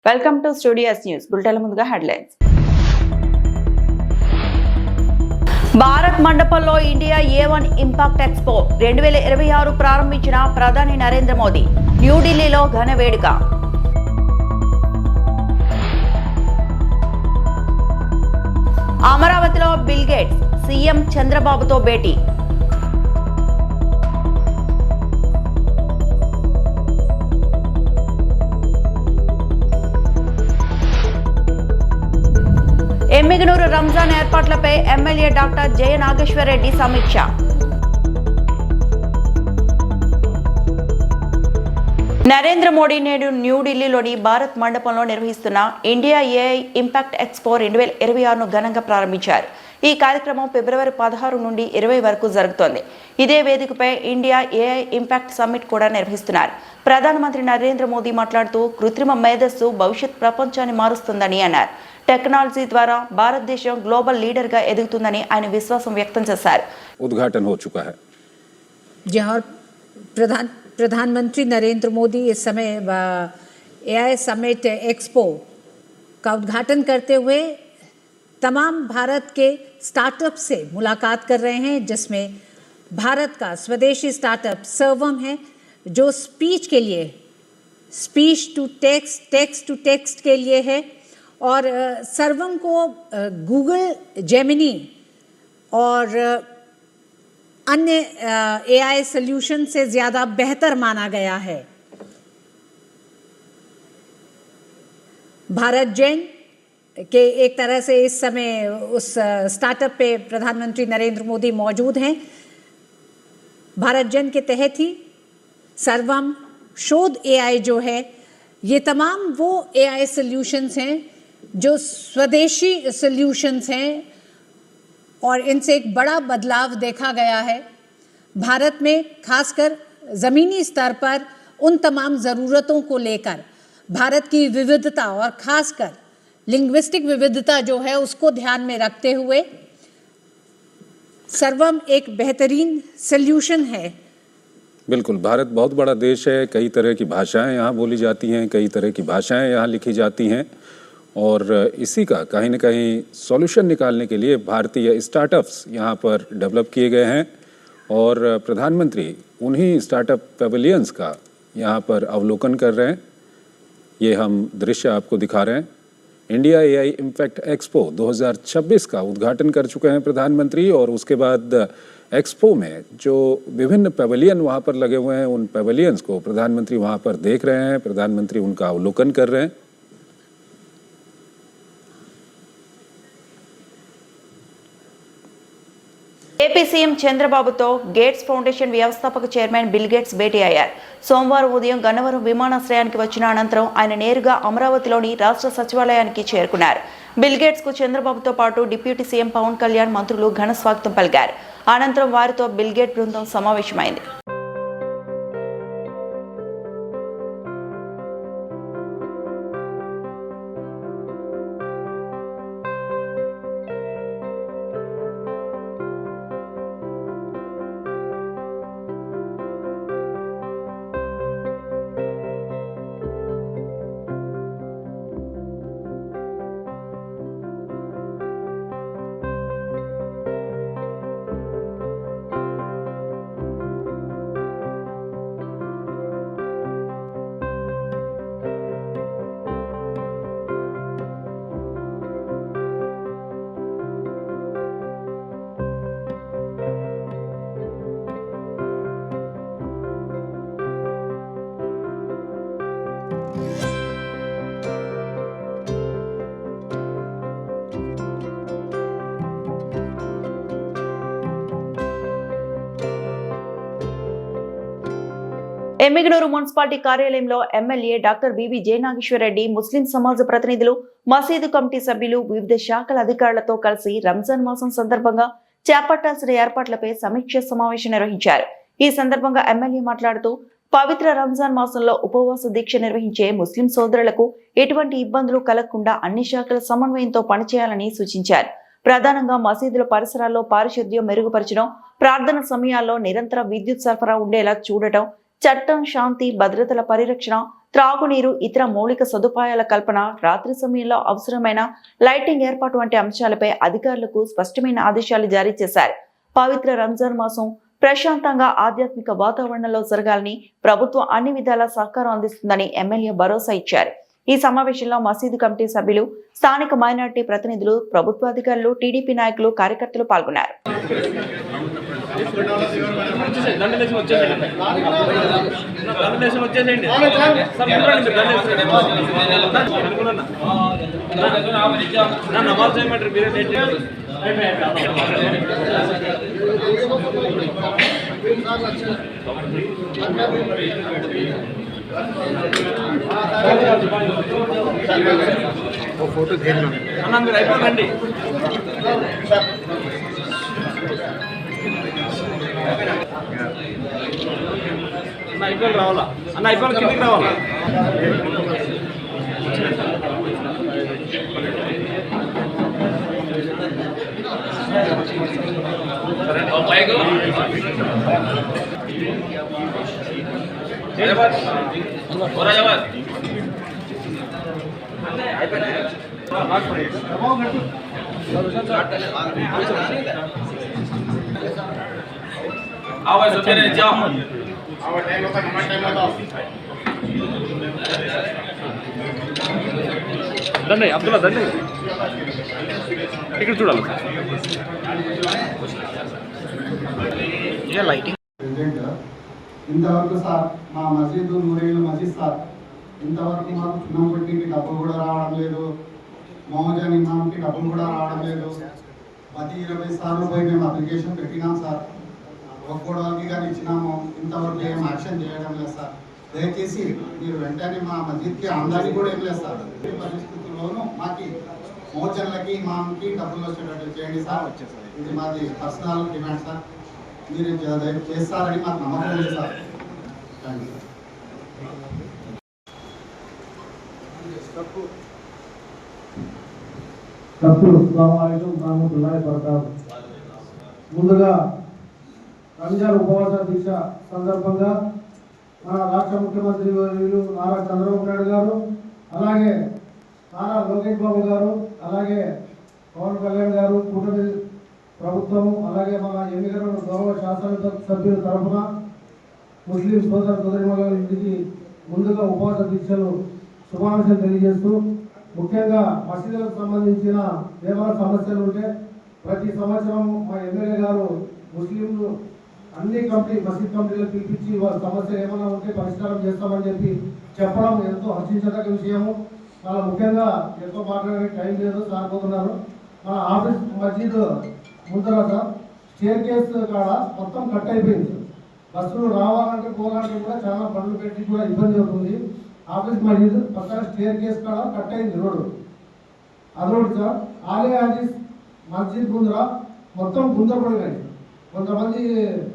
Welcome to studios news. బులెటిన్ల ముందుగా headlines. Bharat మండపంలో ఇండియా A1 ఇంపాక్ట్ ఎక్స్పో 2026 ప్రారంభించిన ప్రధాని నరేంద్ర మోదీ. న్యూఢిల్లీలో ఘన వేడుక. అమరావతిలో బిల్ గేట్స్ సీఎం చంద్రబాబుతో భేటీ. ఎమ్మిగనూరు రంజాన్ ఏర్పాట్లపై ఎమ్మెల్యే డాక్టర్ జయ నాగేశ్వర్ రెడ్డి సమీక్ష. నరేంద్ర మోడీ నేడు న్యూఢిల్లీలోని భారత్ మండపంలో నిర్వహిస్తున్న ఇండియా AI ఇంపాక్ట్ ఎక్స్పో 2026ను ఘనంగా ప్రారంభించారు. ఈ కార్యక్రమం ఫిబ్రవరి 16 నుండి 20 వరకు జరుగుతోంది. ఇదే వేదికపై ఇండియా AI ఇంపాక్ట్ సమ్మిట్ కూడా నిర్వహిస్తున్నారు. ప్రధానమంత్రి నరేంద్ర మోదీ మాట్లాడుతూ కృత్రిమ మేధస్సు భవిష్యత్ ప్రపంచాన్ని మారుస్తుందని అన్నారు. టెక్నాలజీ ద్వారా భారతదేశం గ్లోబల్ లీడర్ గా ఎదుగుతుందని ఆయన విశ్వాసం వ్యక్తం చేశారు. उद्घाटन हो चुका है जहां प्रधानमंत्री नरेंद्र मोदी इस समय AI समिट एक्सपो का उद्घाटन करते हुए तमाम भारत के स्टार्टअप से मुलाकात कर रहे हैं, जिसमें भारत का स्वदेशी स्टार्टअप सर्वम है, जो स्पीच के लिए speech to text, text to text के लिए है, और सर्वम को गूगल जेमिनी और अन्य AI सॉल्यूशन से ज़्यादा बेहतर माना गया है. भारत जेन के एक तरह से इस समय उस स्टार्टअप पे प्रधानमंत्री नरेंद्र मोदी मौजूद हैं. भारत जेन के तहत ही सर्वम शोध AI जो है, ये तमाम वो AI सॉल्यूशंस हैं जो स्वदेशी सॉल्यूशंस हैं, और इनसे एक बड़ा बदलाव देखा गया है. भारत में खासकर ज़मीनी स्तर पर उन तमाम ज़रूरतों को लेकर भारत की विविधता और खासकर लिंग्विस्टिक विविधता जो है उसको ध्यान में रखते हुए सर्वम एक बेहतरीन सॉल्यूशन है. बिल्कुल, भारत बहुत बड़ा देश है. कई तरह की भाषाएं यहाँ बोली जाती हैं, कई तरह की भाषाएं यहाँ लिखी जाती हैं, और इसी का कहीं न कहीं सॉल्यूशन निकालने के लिए भारतीय स्टार्टअप्स यहाँ पर डेवलप किए गए हैं, और प्रधानमंत्री उन्हीं स्टार्टअप पेविलियंस का यहाँ पर अवलोकन कर रहे हैं. ये हम दृश्य आपको दिखा रहे हैं. इंडिया AI इम्पैक्ट एक्सपो 2026 का उद्घाटन कर चुके हैं प्रधानमंत्री, और उसके बाद एक्सपो में जो विभिन्न पेविलियन वहाँ पर लगे हुए हैं, उन पेविलियंस को प्रधानमंत्री वहाँ पर देख रहे हैं. प्रधानमंत्री उनका अवलोकन कर रहे हैं. ఏపీ సీఎం చంద్రబాబుతో గేట్స్ ఫౌండేషన్ వ్యవస్థాపక చైర్మన్ బిల్ గేట్స్ భేటీ అయ్యారు. సోమవారం ఉదయం గన్నవరం విమానాశ్రయానికి వచ్చిన అనంతరం ఆయన నేరుగా అమరావతిలోని రాష్ట్ర సచివాలయానికి చేరుకున్నారు. బిల్ గేట్స్ కు చంద్రబాబుతో పాటు డిప్యూటీ సీఎం పవన్ కళ్యాణ్, మంత్రులు ఘన స్వాగతం పలికారు. అనంతరం వారితో బిల్ గేట్ బృందం సమావేశమైంది. ఎమ్మిగనూరు మున్సిపాలిటీ కార్యాలయంలో MLA doctor BV Jayanageshwar Reddy, ముస్లిం సమాజ ప్రతినిధులు, మసీదు కమిటీ సభ్యులు, వివిధ శాఖల అధికారులతో కలిసి రంజాన్ మాసం సందర్భంగా చేపట్టాల్సిన ఏర్పాట్లపై సమీక్ష సమావేశం నిర్వహించారు. ఈ సందర్భంగా ఎమ్మెల్యే మాట్లాడుతూ పవిత్ర రంజాన్ మాసంలో ఉపవాస దీక్ష నిర్వహించే ముస్లిం సోదరులకు ఎటువంటి ఇబ్బందులు కలగకుండా అన్ని శాఖల సమన్వయంతో పనిచేయాలని సూచించారు. ప్రధానంగా మసీదుల పరిసరాల్లో పారిశుద్ధ్యం మెరుగుపరచడం, ప్రార్థన సమయాల్లో నిరంతర విద్యుత్ సరఫరా ఉండేలా చూడటం, చట్టం, శాంతి భద్రతల పరిరక్షణ, త్రాగునీరు, ఇతర మౌలిక సదుపాయాల కల్పన, రాత్రి సమయంలో అవసరమైన లైటింగ్ ఏర్పాటు వంటి అంశాలపై అధికారులకు స్పష్టమైన ఆదేశాలు జారీ చేశారు. పవిత్ర రంజాన్ మాసం ప్రశాంతంగా ఆధ్యాత్మిక వాతావరణంలో జరగాలని ప్రభుత్వం అన్ని విధాల సహకారం అందిస్తుందని ఎమ్మెల్యే భరోసా ఇచ్చారు. ఈ సమావేశంలో మసీదు కమిటీ సభ్యులు, స్థానిక మైనారిటీ ప్రతినిధులు, ప్రభుత్వాధికారులు, టీడీపీ నాయకులు, కార్యకర్తలు పాల్గొన్నారు. फोटो घेरना అయిపోయిందండి. అయిపోయి రావాలా అన్న, అయిపోయి కిందికి రావాలా. దండి అబ్దుల్లా దండి, ఇక్కడ చూడాలి. ఇంతవరకు సార్ మా మసీదు నూరేళ్ళ మసీద్ సార్ ఇంతవరకు మాకు చున్నం కొట్టికి డబ్బులు కూడా రావడం లేదు, మోహజన్ ఇమాంకి డబ్బులు కూడా రావడం లేదు. 10-20 సార్లు పోయి మేము అప్లికేషన్ పెట్టినాం సార్, ఒక్కోడానికి కానీ ఇచ్చినాము, ఇంతవరకు ఏం యాక్షన్ చేయడం లేదు సార్. దయచేసి మీరు వెంటనే మా మసీద్కి ఆమ్దాని కూడా ఏం లేదు సార్. ఈ పరిస్థితుల్లోనూ మాకు మోహజన్లకి ఇమాంకి డబ్బులు వచ్చేటట్టు చేయండి సార్. ఇది మాది పర్సనల్ డిమాండ్ సార్, మీరు చేస్తారని మాకు నమ్మకం ఉంది సార్. Thank you. ముందుగా రంజాన్ ఉపవాస దీక్ష సందర్భంగా మన రాష్ట్ర ముఖ్యమంత్రి వర్యులు నారా చంద్రబాబు నాయుడు గారు, అలాగే నారా లోకేష్ బాబు గారు, అలాగే పవన్ కళ్యాణ్ గారు, కూటమి ప్రభుత్వము, అలాగే మన ఎన్నికల గౌరవ శాసన సభ్యుల తరఫున ముస్లిం సోదర సోదరిమణుల ఇంటికి ముందుగా ఉపవాస దీక్షలు శుభాకాంక్షలు తెలియజేస్తూ, ముఖ్యంగా మసీదులకు సంబంధించిన ఏమైనా సమస్యలు ఉంటే ప్రతి సంవత్సరం మా ఎమ్మెల్యే గారు ముస్లింలు అన్ని మసీద్ కమిటీలకు పిలిపించి వాళ్ళ సమస్యలు ఏమైనా ఉంటే పరిష్కారం చేస్తామని చెప్పి చెప్పడం ఎంతో హర్షించదగ్గ విషయము. చాలా ముఖ్యంగా ఎక్కువ మాట్లాడే టైం లేదు, సారిపోతున్నారు. మన ఆఫీస్ మసీద్ ముందర స్టేర్ కేస్ కాడ మొత్తం కట్ అయిపోయింది. బస్సులు రావాలంటే పోవాలంటే కూడా చాలా బండ్లు పెట్టి కూడా ఇబ్బంది అవుతుంది. ఆఫీస్ మసీద్ పక్కన స్టేర్ కేస్ కాడ కట్ అయింది రోడ్డు. అదొకటి సార్, ఆలయ ఆఫీస్ మస్జిద్ ముందర మొత్తం గుంతపడినాయి. కొంతమంది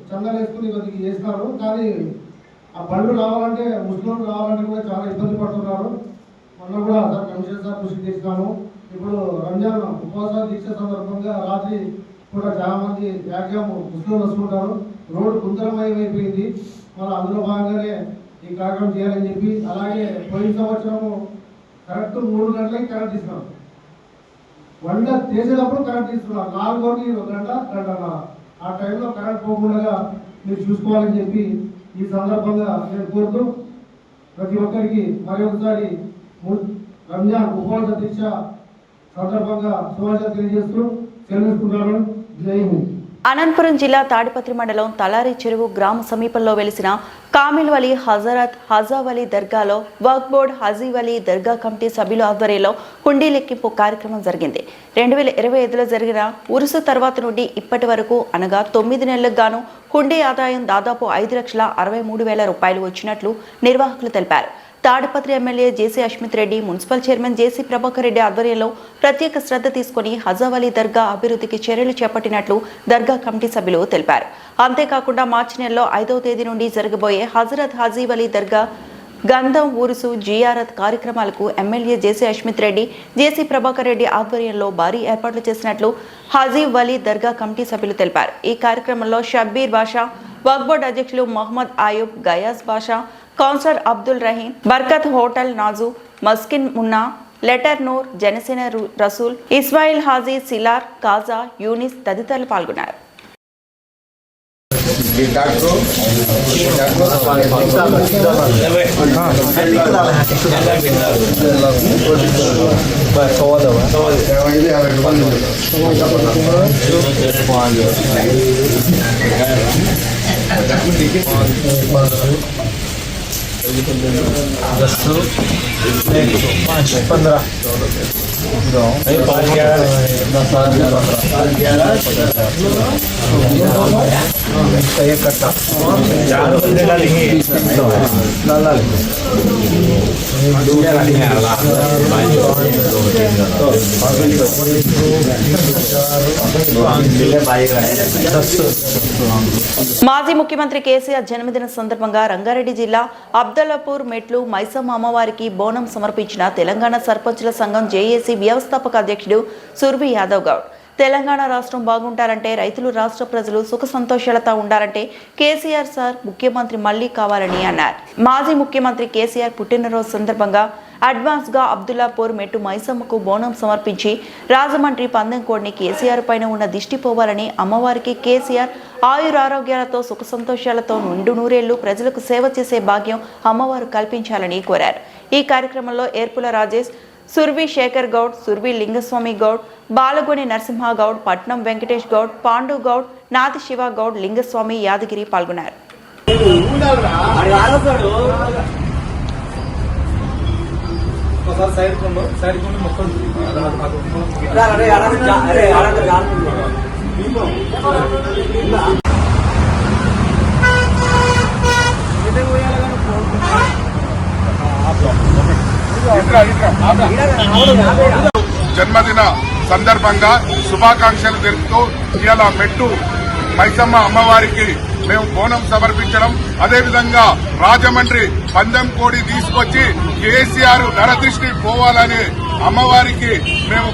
చందాలు వేసుకుని కొద్దిగా చేసినారు, కానీ ఆ బండ్లు రావాలంటే ముస్లింలు రావాలంటే కూడా చాలా ఇబ్బంది పడుతున్నారు. మొన్న కూడా సార్ కమిషనర్ సార్ కృషి చేసినాము. ఇప్పుడు రంజాన్ ఉపవాస దీక్ష సందర్భంగా రాత్రి కూడా చాలా మంది మ్యాక్సిమం ముస్లింలు వస్తుంటారు. రోడ్డు గుంతలమయమైపోయింది. మనం అందులో భాగంగానే ఈ కార్యక్రమం చేయాలని చెప్పి, అలాగే పోయిన సంవత్సరము కరెక్ట్ 3 గంటలకి కరెంట్ ఇస్తున్నాం. వంట చేసేటప్పుడు కరెంట్ ఇస్తున్నారు, 4 గంటన్నర. ఆ టైంలో కరెంట్ పోకుండా మీరు చూసుకోవాలని చెప్పి ఈ సందర్భంగా నేను కోరుతూ, ప్రతి ఒక్కరికి మరి ఒకసారి రంజాన్ ఉపవాస దీక్ష సందర్భంగా శుభాకాంక్షలు తెలియజేస్తూ తెలుసుకున్నాను. జై హింద్. అనంతపురం జిల్లా తాడిపత్రి మండలం తలారి చెరువు గ్రామ సమీపంలో వెలిసిన కామిల్ వలీ హజరత్ హజావలి దర్గాలో వక్ఫ్ బోర్డ్ హజీవలి దర్గా కమిటీ సభ్యుల ఆధ్వర్యంలో హుండీ లెక్కింపు కార్యక్రమం జరిగింది. 2025లో జరిగిన ఉరుసు తర్వాత నుండి ఇప్పటి వరకు అనగా 9 నెలలకు గాను హుండీ ఆదాయం దాదాపు 5,63,000 రూపాయలు వచ్చినట్లు నిర్వాహకులు తెలిపారు. తాడిపత్రి ఎమ్మెల్యే జేసీ అశ్మిత్ రెడ్డి, మున్సిపల్ చైర్మన్ జేసీ ప్రభాకర్ రెడ్డి ఆధ్వర్యంలో ప్రత్యేక శ్రద్ధ తీసుకుని హజావలి దర్గా అభివృద్ధికి చర్యలు చేపట్టినట్లు దర్గా కమిటీ సభ్యులు తెలిపారు. అంతేకాకుండా మార్చి నెలలో 5వ తేదీ నుండి జరగబోయే హజరత్ హజీవలి దర్గా గంధం ఊరుసు జియారత్ కార్యక్రమాలకు ఎమ్మెల్యే జేసీ అశ్మిత్ రెడ్డి, జేసీ ప్రభాకర్ రెడ్డి ఆధ్వర్యంలో భారీ ఏర్పాట్లు చేసినట్లు హజీవ్ వలీ దర్గా కమిటీ సభ్యులు తెలిపారు. ఈ కార్యక్రమంలో షబ్బీర్ బాషా, వక్ఫ్ బోర్డు అధ్యక్షులు మహమ్మద్ ఆయూబ్, గయాస్ బాషా, councillor Abdul Rahim, Barkat hotel Naju, మస్కిన్ Munna, letter Noor, Janasena Rasool, Ismail Haji, Silar, కాజా, యూనిస్ తదితరులు పాల్గొన్నారు. మాజీ ముఖ్యమంత్రి కేసీఆర్ జన్మదిన సందర్భంగా రంగారెడ్డి జిల్లా అబ్దల్లాపూర్ మెట్లు మైసమ్మ అమ్మవారికి బోనం సమర్పించిన తెలంగాణ సర్పంచుల సంఘం జేఏసీ వ్యవస్థాపక అధ్యక్షుడు సుర్వి యాదవ్ గౌడ్. తెలంగాణ రాష్ట్రం బాగుంటారంటే, రైతులు, రాష్ట్ర ప్రజలు సుఖ సంతోషాలతో ఉండాలంటే కేసీఆర్ సార్ ముఖ్యమంత్రి మళ్లీ కావాలని అన్నారు. మాజీ ముఖ్యమంత్రి కేసీఆర్ పుట్టినరోజు సందర్భంగా అడ్వాన్స్ గా అబ్దుల్లాపూర్ మెట్టు మైసమ్మకు బోనం సమర్పించి రాజమండ్రి పందెంకోడిని కేసీఆర్ పైన ఉన్న దిష్టి పోవాలని, అమ్మవారికి కేసీఆర్ ఆయురారోగ్యాలతో సుఖ సంతోషాలతో నిండు నూరేళ్లు ప్రజలకు సేవ చేసే భాగ్యం అమ్మవారు కల్పించాలని కోరారు. ఈ కార్యక్రమంలో ఏర్పుల రాజేష్, సుర్వి శేఖర్ గౌడ్, సుర్వి లింగస్వామి గౌడ్, బాలగోని నరసింహ గౌడ్, పట్నం వెంకటేష్ గౌడ్, పాండు గౌడ్, నాతి శివ గౌడ్, లింగస్వామి, యాదగిరి పాల్గొన్నారు. జన్మదిన సందర్భంగా శుభాకాంక్షలు తెలుపుతూ ఇవాళ మెట్టు మైసమ్మ అమ్మవారికి మేము బోనం సమర్పించడం, అదేవిధంగా రాజమండ్రి పందెం కోడి తీసుకొచ్చి కేసీఆర్ నరదృష్టి పోవాలని అమ్మవారికి మేము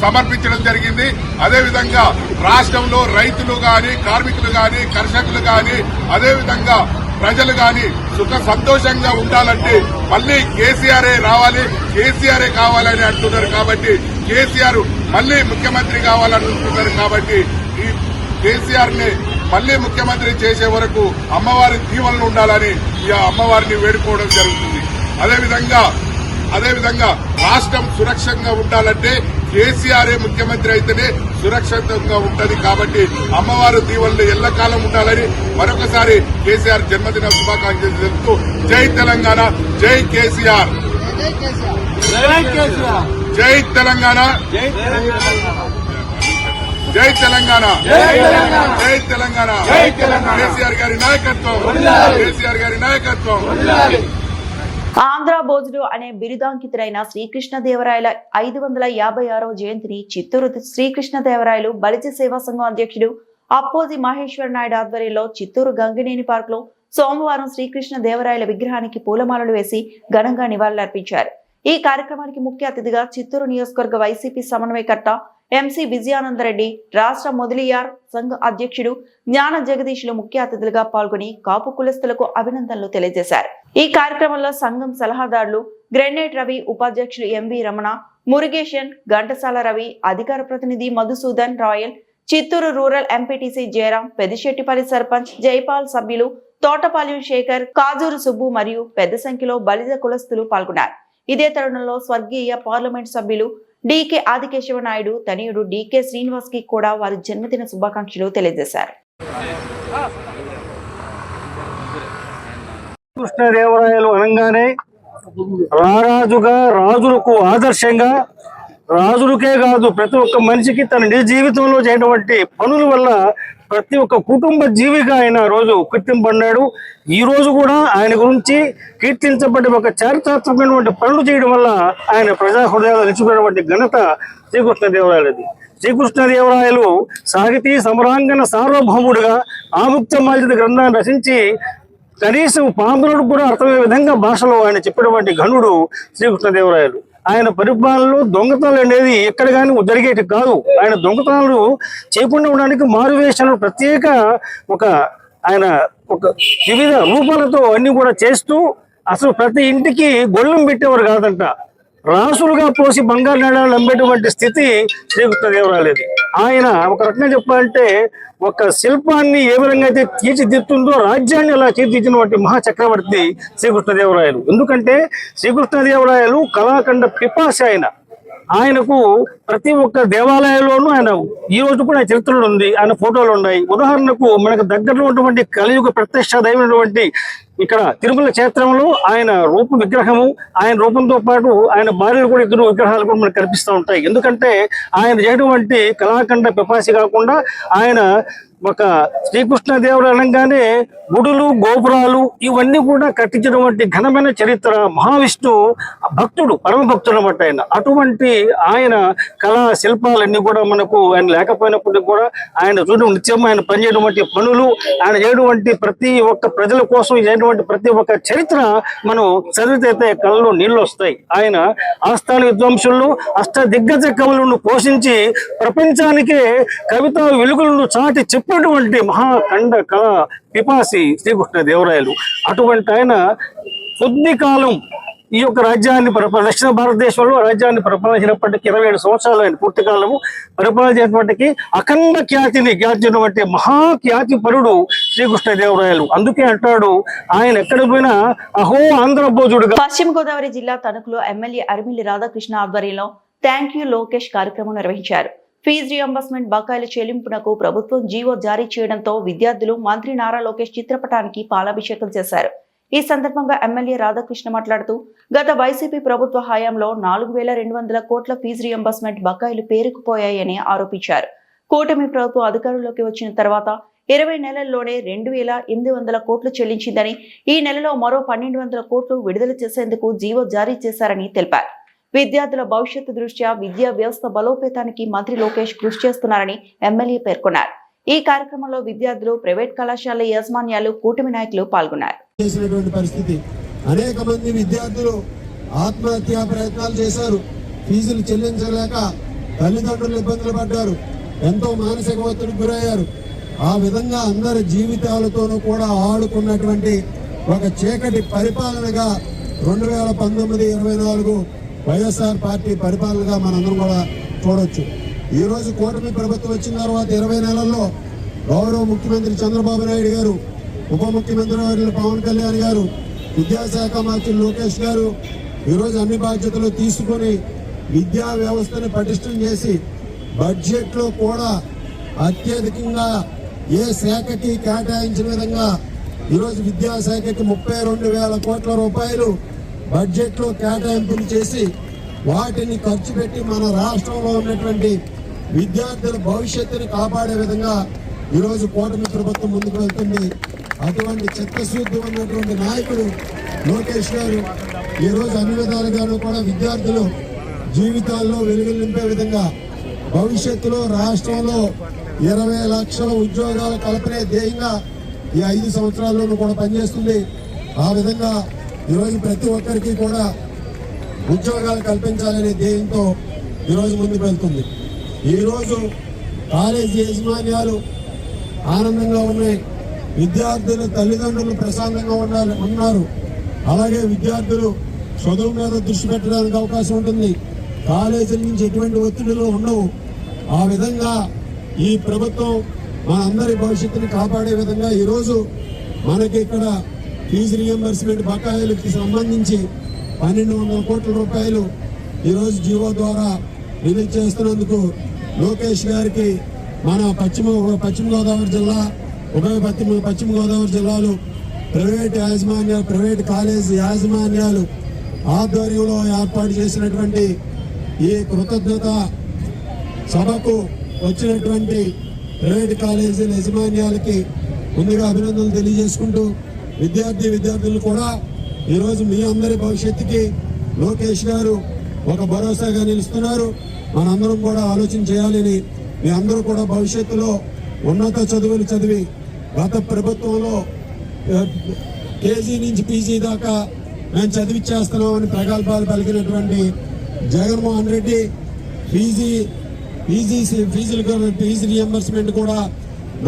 సమర్పించడం జరిగింది. అదేవిధంగా రాష్ట్రంలో రైతులు గాని, కార్మికులు గాని, కర్షకులు గాని, అదేవిధంగా ప్రజలు గాని సుఖ సంతోషంగా ఉండాలంటే మళ్లీ కేసీఆరే రావాలి, కేసీఆరే కావాలని అంటున్నారు. కాబట్టి కేసీఆర్ మళ్లీ ముఖ్యమంత్రి కావాలనుకుంటున్నారు. కాబట్టి ఈ కేసీఆర్ ని మళ్లీ ముఖ్యమంత్రి చేసే వరకు అమ్మవారి దీవెనలు ఉండాలని ఈ అమ్మవారిని వేడుకోవడం జరుగుతుంది. అదేవిధంగా రాష్ట్రం సురక్షంగా ఉండాలంటే కేసీఆర్ ముఖ్యమంత్రి అయితేనే సురక్షితంగా ఉంటది. కాబట్టి అమ్మవారి దీవెనలు ఎల్లకాలం ఉండాలని మరొకసారి కేసీఆర్ జన్మదిన శుభాకాంక్షలు తెలుపుతూ జై తెలంగాణ, జై కేసీఆర్, జై తెలంగాణ, జై తెలంగాణ, జై తెలంగాణ, కేసీఆర్ గారి నాయకత్వం, కేసీఆర్ గారి నాయకత్వం. ఆంధ్ర భోజుడు అనే బిరుదాంకితుడైన శ్రీకృష్ణదేవరాయల 556వ జయంతిని చిత్తూరు శ్రీకృష్ణదేవరాయలు బలిజ సేవా సంఘం అధ్యక్షుడు అప్పోజి మహేశ్వర నాయుడు ఆధ్వర్యంలో చిత్తూరు గంగినేని పార్క్ లో సోమవారం శ్రీకృష్ణదేవరాయల విగ్రహానికి పూలమాలలు వేసి ఘనంగా నివాళులర్పించారు. ఈ కార్యక్రమానికి ముఖ్య అతిథిగా చిత్తూరు నియోజకవర్గ వైసీపీ సమన్వయకర్త ఎంసీ విజయానందరెడ్డి, రాష్ట్ర మొదలియార్ సంఘ అధ్యక్షుడు జ్ఞాన జగదీష్లు ముఖ్య అతిథులుగా పాల్గొని కాపు కులస్తులకు అభినందనలు తెలియజేశారు. ఈ కార్యక్రమంలో సంఘం సలహాదారులు గ్రెనేట్ రవి, ఉపాధ్యక్షులు ఎంవి రమణ, మురుగేషన్, ఘంటసాల రవి, అధికార ప్రతినిధి మధుసూదన్ రాయల్, చిత్తూరు రూరల్ ఎంపీటీసీ జయరాం, పెద్దిశెట్టిపల్లి సర్పంచ్ జైపాల్, సభ్యులు తోటపాలెం శేఖర్, కాజూరు సుబ్బు మరియు పెద్ద సంఖ్యలో బలిజ కులస్తులు పాల్గొన్నారు. ఇదే తరుణంలో స్వర్గీయ పార్లమెంట్ సభ్యులు డీకే ఆదికేశవ నాయుడు తనయుడు డీకే శ్రీనివాస్ కి కూడా వారి జన్మదిన శుభాకాంక్షలు తెలియజేశారు. కృష్ణదేవరాయలు అనగానే రారాజుగా, రాజులకు ఆదర్శంగా, రాజులకే కాదు ప్రతి ఒక్క మనిషికి తన నిజ జీవితంలో చేయటువంటి పనుల వల్ల ప్రతి ఒక్క కుటుంబ జీవిగా ఆయన రోజు కీర్తింపబడ్డాడు. ఈ రోజు కూడా ఆయన గురించి కీర్తించబడి ఒక చారిత్రాత్మకమైనటువంటి పనులు చేయడం వల్ల ఆయన ప్రజా హృదయాలు నిలిచిపోయినటువంటి ఘనత శ్రీకృష్ణదేవరాయలది. శ్రీకృష్ణదేవరాయలు సాహితీ సమరాంగణ సార్వభౌముడుగా ఆముక్త మాల్యద గ్రంథాన్ని రచించి కనీసం పాంబరులకు కూడా అర్థమయ్యే విధంగా భాషలో ఆయన చెప్పినటువంటి ఘనుడు శ్రీకృష్ణదేవరాయలు. ఆయన పరిపాలనలో దొంగతనాలు అనేది ఎక్కడ కానీ జరిగేటి కాదు. ఆయన దొంగతనాలు చేయకుండా ఉండడానికి మారువేషాలు ప్రత్యేక ఒక ఆయన ఒక వివిధ రూపాలతో అన్ని కూడా చేస్తూ అసలు ప్రతి ఇంటికి గొళ్ళెం పెట్టేవారు కాదంట, రాసులుగా పోసి బంగారు నాణాలు అమ్మేటువంటి స్థితి శ్రీకృష్ణదేవరాయలది. ఆయన ఒక రకంగా చెప్పాలంటే ఒక శిల్పాన్ని ఏ విధంగా అయితే తీర్చిదిద్దుతుందో రాజ్యాన్ని అలా తీర్చిదిద్దినటువంటి మహాచక్రవర్తి శ్రీకృష్ణదేవరాయలు. ఎందుకంటే శ్రీకృష్ణదేవరాయలు కళాఖండ పిపాసి ఆయనకు ప్రతి ఒక్క దేవాలయంలోనూ ఆయన ఈ రోజు కూడా చరిత్రలో ఉంది, ఆయన ఫోటోలు ఉన్నాయి. ఉదాహరణకు మనకు దగ్గరలో ఉన్నటువంటి కలియుగ ప్రత్యక్ష దైవమైనటువంటి ఇక్కడ తిరుమల క్షేత్రంలో ఆయన రూప విగ్రహము, ఆయన రూపంతో పాటు ఆయన భార్యలు కూడా ఇద్దరు విగ్రహాలు కూడా మనకు కనిపిస్తూ ఉంటాయి. ఎందుకంటే ఆయన చేయటువంటి కళాఖండ పిపాసి కాకుండా ఆయన ఒక శ్రీకృష్ణదేవుడు అనగానే గుడులు గోపురాలు ఇవన్నీ కూడా కట్టించినటువంటి ఘనమైన చరిత్ర. మహావిష్ణు భక్తుడు, పరమ భక్తుడు అన్నమాట ఆయన. అటువంటి ఆయన కళా శిల్పాలన్నీ కూడా మనకు ఆయన లేకపోయినప్పటికీ కూడా ఆయన చూడడం నిత్యం ఆయన పనిచేయటువంటి పనులు, ఆయన చేయటువంటి ప్రతి ఒక్క ప్రజల కోసం చేయటువంటి ప్రతి ఒక్క చరిత్ర మనం చదివితే కళ్ళలో నీళ్ళు వస్తాయి. ఆయన ఆస్థాన విద్వాంసుల్లో అష్ట దిగ్గజ కవులను పోషించి ప్రపంచానికే కవితా వెలుగులను చాటి చెప్పినటువంటి మహాఖండ కళ పిపాసి శ్రీకృష్ణదేవరాయలు. అటువంటి ఆయన కొద్ది కాలం ఈ యొక్క రాజ్యాన్ని దక్షిణ భారతదేశంలో రాజ్యాన్ని పరిపాలించినప్పటికీ 27 సంవత్సరాలు ఆయన పూర్తి కాలము పరిపాలించినప్పటికీ అఖండ ఖ్యాతినటువంటి మహాఖ్యాతి పరుడు శ్రీకృష్ణదేవరాయలు. అందుకే అంటాడు ఆయన ఎక్కడ పోయినా అహో ఆంధ్రభోజుడుగా. పశ్చిమ గోదావరి జిల్లా తణుకులో ఎమ్మెల్యే అరిమిల్లి రాధాకృష్ణ ఆధ్వర్యంలో థ్యాంక్ యూ లోకేష్ కార్యక్రమం నిర్వహించారు. ఫీజు రియంబర్స్మెంట్ బకాయిల చెల్లింపునకు ప్రభుత్వం జీవో జారీ చేయడంతో విద్యార్థులు మంత్రి నారా లోకేష్ చిత్రపటానికి పాలాభిషేకం చేశారు. ఈ సందర్భంగా ఎమ్మెల్యే రాధాకృష్ణ మాట్లాడుతూ గత వైసీపీ ప్రభుత్వ హయాంలో 4200 కోట్ల ఫీజు రియంబర్స్మెంట్ బకాయిలు పేరుకుపోయాయని ఆరోపించారు. కూటమి ప్రభుత్వం అధికారంలోకి వచ్చిన తర్వాత 20 నెలల్లోనే 2800 కోట్లు చెల్లించిందని, ఈ నెలలో మరో 1200 కోట్లు విడుదల చేసేందుకు జీవో జారీ చేశారని తెలిపారు. విద్యార్థుల భవిష్యత్తు దృష్ట్యా విద్యా వ్యవస్థ బలోపేతానికి మంత్రి లోకేష్ కృషి చేస్తున్నారని ఎమ్మెల్యే పేర్కొన్నారు. ఈ కార్యక్రమంలో విద్యార్థులు, ప్రైవేట్ కళాశాల యాజమాన్యాలు, కూటమి నాయకులు పాల్గొన్నారు. అనేక మంది విద్యార్థులు ఆత్మహత్యా ప్రయత్నాలు చేశారు. ఫీజులు చెల్లించలేక తల్లిదండ్రులు ఇబ్బందులు పడ్డారు, ఎంతో మానసిక ఒత్తిడికి గురయ్యారు. ఆ విధంగా అందరి జీవితాలతోనూ కూడా ఆడుకున్నటువంటి ఒక చీకటి పరిపాలనగా 2019-24 వైఎస్ఆర్ పార్టీ పరిపాలనగా మనందరం కూడా చూడొచ్చు. ఈ రోజు కూటమి ప్రభుత్వం వచ్చిన తర్వాత 20 నెలల్లో గౌరవ ముఖ్యమంత్రి చంద్రబాబు నాయుడు గారు, ఉప ముఖ్యమంత్రి వర్యులు పవన్ కళ్యాణ్ గారు, విద్యాశాఖ మంత్రి లోకేష్ గారు ఈరోజు అన్ని బాధ్యతలు తీసుకుని విద్యా వ్యవస్థను పటిష్టం చేసి బడ్జెట్లో కూడా అత్యధికంగా ఏ శాఖకి కేటాయించిన విధంగా ఈరోజు విద్యాశాఖకి 32,000 కోట్ల రూపాయలు బడ్జెట్లో కేటాయింపులు చేసి వాటిని ఖర్చు పెట్టి మన రాష్ట్రంలో ఉన్నటువంటి విద్యార్థుల భవిష్యత్తుని కాపాడే విధంగా ఈరోజు కూటమి ప్రభుత్వం ముందుకు వెళ్తుంది. అటువంటి చిత్తశుద్ధి ఉన్నటువంటి నాయకుడు లోకేష్ గారు ఈరోజు అన్ని విధాలుగాను కూడా విద్యార్థులు జీవితాల్లో వెలుగులు నింపే విధంగా భవిష్యత్తులో రాష్ట్రంలో 20 లక్షల ఉద్యోగాల కల్పనే ధ్యేయంగా ఈ 5 సంవత్సరాల్లోనూ కూడా పనిచేస్తుంది. ఆ విధంగా ఈరోజు ప్రతి ఒక్కరికి కూడా ఉద్యోగాలు కల్పించాలనే ధ్యేయంతో ఈరోజు ముందుకు వెళ్తుంది. ఈరోజు కాలేజీ యాజమాన్యాలు ఆనందంగా ఉన్నాయి, విద్యార్థులు తల్లిదండ్రులు ప్రశాంతంగా ఉన్నారు. అలాగే విద్యార్థులు చదువు మీద దృష్టి పెట్టడానికి అవకాశం ఉంటుంది. కాలేజీల నుంచి ఎటువంటి ఒత్తిడిలు ఉండవు. ఆ విధంగా ఈ ప్రభుత్వం మన అందరి భవిష్యత్తుని కాపాడే విధంగా ఈరోజు మనకి ఇక్కడ ఫీజు రియంబర్స్మెంట్ బకాయిలకి సంబంధించి 1200 కోట్ల రూపాయలు ఈరోజు జీవో ద్వారా రిలీజ్ చేస్తున్నందుకు లోకేష్ గారికి మన పశ్చిమ గోదావరి జిల్లా, ఉభయ పశ్చిమ గోదావరి జిల్లాలు ప్రైవేట్ కాలేజ్ యాజమాన్యాలు ఆధ్వర్యంలో ఏర్పాటు చేసినటువంటి ఈ కృతజ్ఞత సభకు వచ్చినటువంటి ప్రైవేట్ కాలేజీల యాజమాన్యాలకి ముందుగా అభినందనలు తెలియజేసుకుంటూ విద్యార్థులు కూడా ఈరోజు మీ అందరి భవిష్యత్తుకి లోకేష్ గారు ఒక భరోసాగా నిలుస్తున్నారు. మనందరం కూడా ఆలోచన చేయాలని, మీ అందరూ కూడా భవిష్యత్తులో ఉన్నత చదువులు చదివి గత ప్రభుత్వంలో కేజీ నుంచి పీజీ దాకా మేము చదివిచ్చేస్తున్నామని ప్రగల్భాలు పలికినటువంటి జగన్మోహన్ రెడ్డి ఫీజు రియంబర్స్మెంట్ కూడా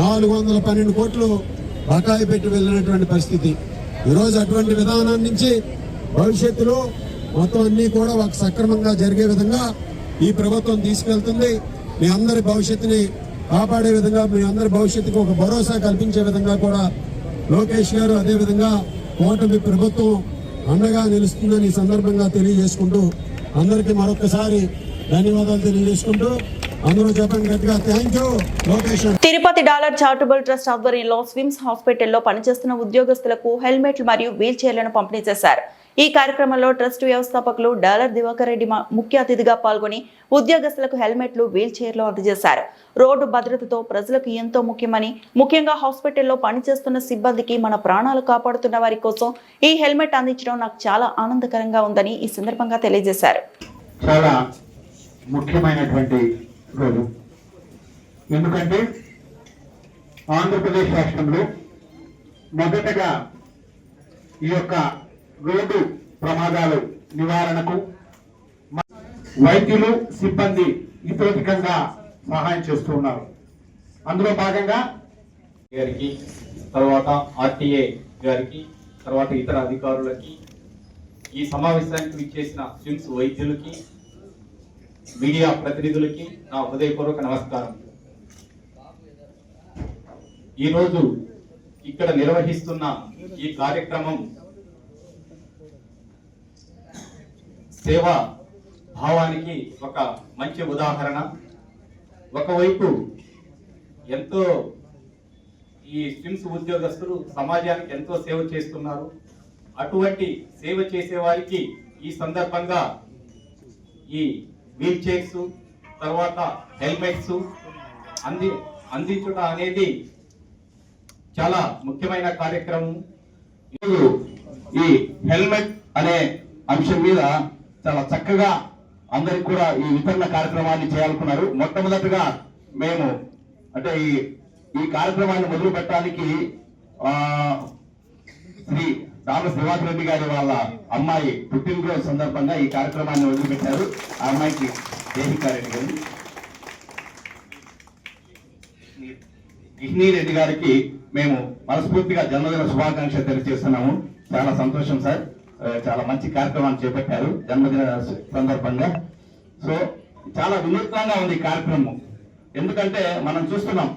412 కోట్లు బకాయి పెట్టి వెళ్ళినటువంటి పరిస్థితి. ఈరోజు అటువంటి విధానం నుంచి భవిష్యత్తులో మొత్తం అన్ని కూడా ఒక సక్రమంగా జరిగే విధంగా ఈ ప్రభుత్వం తీసుకెళ్తుంది. మీ అందరి భవిష్యత్తుని కాపాడే విధంగా, మీ అందరి భవిష్యత్తుకు ఒక భరోసా కల్పించే విధంగా కూడా లోకేష్ గారు, అదేవిధంగా కూటమి ప్రభుత్వం అండగా నిలుస్తుందని ఈ సందర్భంగా తెలియజేసుకుంటూ అందరికీ మరొకసారి ధన్యవాదాలు తెలియజేసుకుంటూ అందరూ చెప్పండి గట్టిగా thank you Lokesh. Tirupati dollar charitable trust ఆధ్వర్యంలో స్విమ్స్ హాస్పిటల్లో పనిచేస్తున్న ఉద్యోగస్తులకు హెల్మెట్లు మరియు వీల్ చైర్లను పంపిణీ చేశారు. ఈ కార్యక్రమంలో ట్రస్ట్ వ్యవస్థాపకులు డాలర్ దివాకర్ రెడ్డి ముఖ్య అతిథిగా పాల్గొని ఉద్యోగస్తులకు హెల్మెట్లు, వీల్ చైర్లు అందజేశారు. రోడ్డు భద్రతతో ప్రజలకు ఎంతో ముఖ్యమని, ముఖ్యంగా హాస్పిటల్లో పనిచేస్తున్న సిబ్బందికి మన ప్రాణాలు కాపాడుతున్న వారి కోసం ఈ హెల్మెట్ అందించడం నాకు చాలా ఆనందకరంగా ఉందని ఈ సందర్భంగా తెలియజేశారు. చాలా ముఖ్యమైనటువంటి రోజు, ఎందుకంటే ఆంధ్రప్రదేశ్ రాష్ట్రంలో మొదటగా ఈ యొక్క రోడ్డు ప్రమాదాలు నివారణకు వైద్యులు, సిబ్బంది ఇతోధికంగా సహాయం చేస్తూ ఉన్నారు. అందులో భాగంగా గారికి, తర్వాత ఆర్టీఏ గారికి, తర్వాత ఇతర అధికారులకి, ఈ సమావేశానికి విచ్చేసిన స్విమ్స్ వైద్యులకి, మీడియా ప్రతినిధులకి నా హృదయపూర్వక నమస్కారం. ఈరోజు ఇక్కడ నిర్వహిస్తున్న ఈ కార్యక్రమం సేవా భావానికి ఒక మంచి ఉదాహరణ. ఒకవైపు ఎంతో ఈ స్విమ్స్ ఉద్యోగస్తులు సమాజానికి ఎంతో సేవ చేస్తున్నారు. అటువంటి సేవ చేసే వారికి ఈ సందర్భంగా ఈ వీల్ చైర్స్, తర్వాత హెల్మెట్స్ అందించుట అనేది చాలా ముఖ్యమైన కార్యక్రమం. ఈ హెల్మెట్ అనే అంశం మీద చాలా చక్కగా అందరికి కూడా ఈ వితరణ కార్యక్రమాన్ని చేయాలనుకున్నారు. మొట్టమొదటిగా మేము అంటే ఈ కార్యక్రమాన్ని మొదలు పెట్టడానికి శ్రీ డాలర్ దివాకర్ రెడ్డి గారి వాళ్ళ అమ్మాయి పుట్టినరోజు సందర్భంగా ఈ కార్యక్రమాన్ని మొదలుపెట్టారు. ఆ అమ్మాయికి దేవికారెడ్డి గారు, గిహ్నీ రెడ్డి గారికి మేము మనస్ఫూర్తిగా జన్మదిన శుభాకాంక్షలు తెలియజేస్తున్నాము. చాలా సంతోషం సార్, చాలా మంచి కార్యక్రమాన్ని చేపట్టారు జన్మదిన సందర్భంగా. సో చాలా వినూత్నంగా ఉంది ఈ కార్యక్రమం. ఎందుకంటే మనం చూస్తున్నాం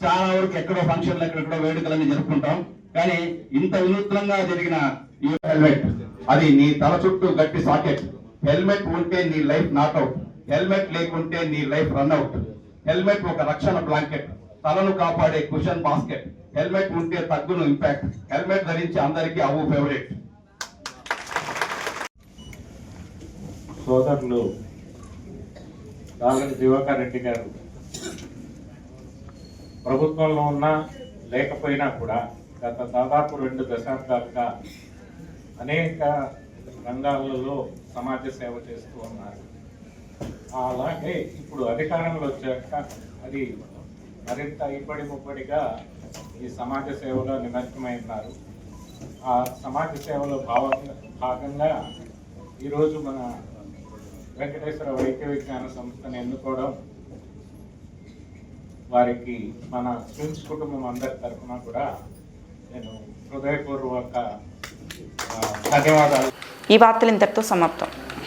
చాలా వరకు ఎక్కడో ఫంక్షన్లు, ఎక్కడెక్కడో వేడుకలన్నీ జరుపుకుంటాం, కానీ ఇంత వినూత్నంగా జరిగిన ఈ హెల్మెట్, అది నీ తల చుట్టూ గట్టి సాకెట్. హెల్మెట్ ఉంటే నీ లైఫ్ నాట్అవుట్, హెల్మెట్ లేకుంటే నీ లైఫ్ రన్అవుట్. హెల్మెట్ ఒక రక్షణ బ్లాంకెట్, తలను కాపాడే కుషన్ బాస్కెట్. హెల్మెట్ ఉంటే తగ్గును ఇంపాక్ట్, హెల్మెట్ ధరించి అందరికీ అవు ఫేవరెట్. సోదరులు డాలర్ దివాకర్ రెడ్డి గారు ప్రభుత్వంలో ఉన్నా లేకపోయినా కూడా గత దాదాపు 2 దశాబ్దాలుగా అనేక రంగాలలో సమాజ సేవ చేస్తూ ఉన్నారు. అలాగే ఇప్పుడు అధికారంలో వచ్చాక అది మరింత ఇబ్బడి ముబ్బడిగా ఈ సమాజ సేవలో నిమగ్నమై ఉన్నారు. ఆ సమాజ సేవలో భాగంగా ఈరోజు మన వెంకటేశ్వర వైద్య విజ్ఞాన సంస్థను ఎన్నుకోవడం వారికి మన స్విమ్స్ కుటుంబం అందరి తరఫున కూడా నేను హృదయపూర్వక ధన్యవాదాలు. ఈ వార్తలు ఇంతటితో సమాప్తం.